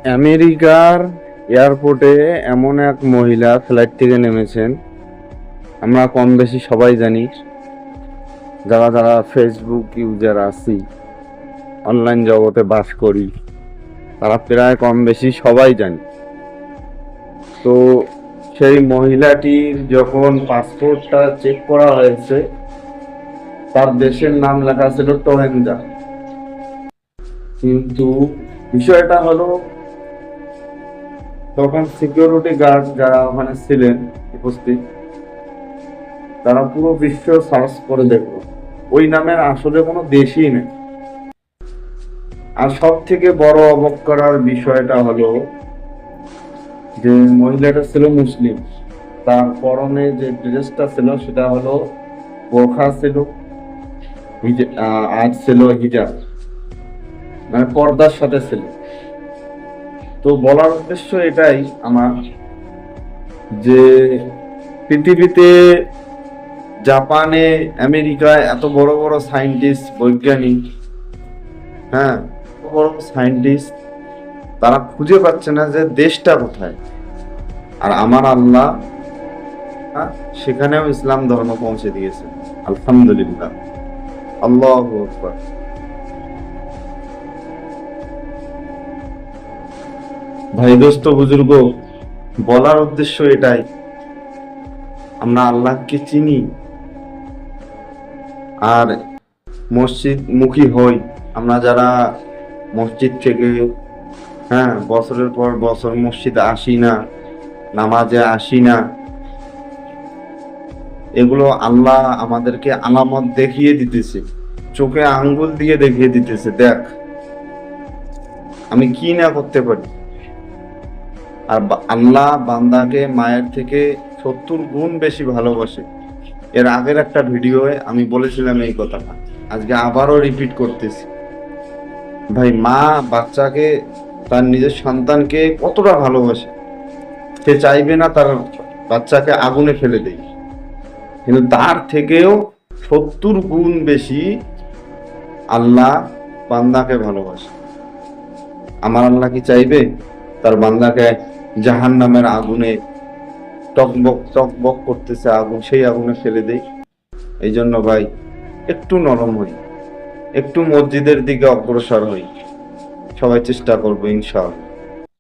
আমেরিকার এয়ারপোর্টে এমন এক মহিলা ফ্লাইট থেকে নেমেছেন। আমরা কম বেশি সবাই জানি, যারা যারা ফেসবুক ইউজার আছি, অনলাইন জগতে বাস করি, তারা প্রায় কম বেশি সবাই জানি। তো সেই মহিলাটির যখন পাসপোর্টটা চেক করা হয়েছে, তার দেশের নাম লেখা ছিল টোহেঞ্জা। কিন্তু বিষয়টা হলো, তখন সিকিউরিটি গার্ড যারা ওখানে ছিলেন উপস্থিত, তারা পুরো বিশ্ব সার্চ করে দেখলো, ওই নামের আসলে কোনো দেশই নেই। আর সব থেকে বড় অবাক করার বিষয়টা হলো যে মহিলাটা ছিল মুসলিম, তার পরনে যে ড্রেসটা ছিল সেটা হলো বোরখা ছিল, আর ছিল হিজাব, মানে পর্দার সাথে ছিল। তো বলার উদ্দেশ্য এটাই আমার, যে পৃথিবীতে জাপানে আমেরিকায় এত বড় বড় সায়েন্টিস্ট বৈজ্ঞানিক, হ্যাঁ, বড় সায়েন্টিস্ট, তারা খুঁজে পাচ্ছে না যে দেশটা কোথায়। আর আমার আল্লাহ সেখানেও ইসলাম ধর্ম পৌঁছে দিয়েছে, আলহামদুলিল্লাহ, আল্লাহু আকবার। ভাই, দোস্ত, বুজুর্গ, বলার উদ্দেশ্য এটাই, আমরা আল্লাহকে চিনি আর মসজিদ মুখী হই। আমরা যারা মসজিদ থেকে, হ্যাঁ, বছরের পর বছর মসজিদে আসি না, নামাজে আসি না, এগুলো আল্লাহ আমাদেরকে আলামত দেখিয়ে দিতেছে, চোখে আঙ্গুল দিয়ে দেখিয়ে দিতেছে, দেখ আমি কি না করতে পারি। আর আল্লাহ বান্দাকে মায়ের থেকে 70 গুণ বেশি ভালোবাসে। এর আগের একটা ভিডিওয়ে আমি বলেছিলাম এই কথাটা, আজকে আবারও রিপিট করতেছি। ভাই, মা বাচ্চাকে, তার নিজের সন্তানকে কতটা ভালোবাসে, সে চাইবে না তার বাচ্চাকে আগুনে ফেলে দেয়, কিন্তু তার থেকেও 70 গুণ বেশি আল্লাহ বান্দাকে ভালোবাসে। আমার আল্লাহ কি চাইবে তার বান্দাকে জাহান্নামের আগুনে টকবক টকবক করতেছে আগুন, সেই আগুনে ফেলে দেই? এই জন্য ভাই, একটু নরম হই, একটু মসজিদের দিকে অগ্রসর হই, সবাই চেষ্টা করবো ইনশাআল্লাহ।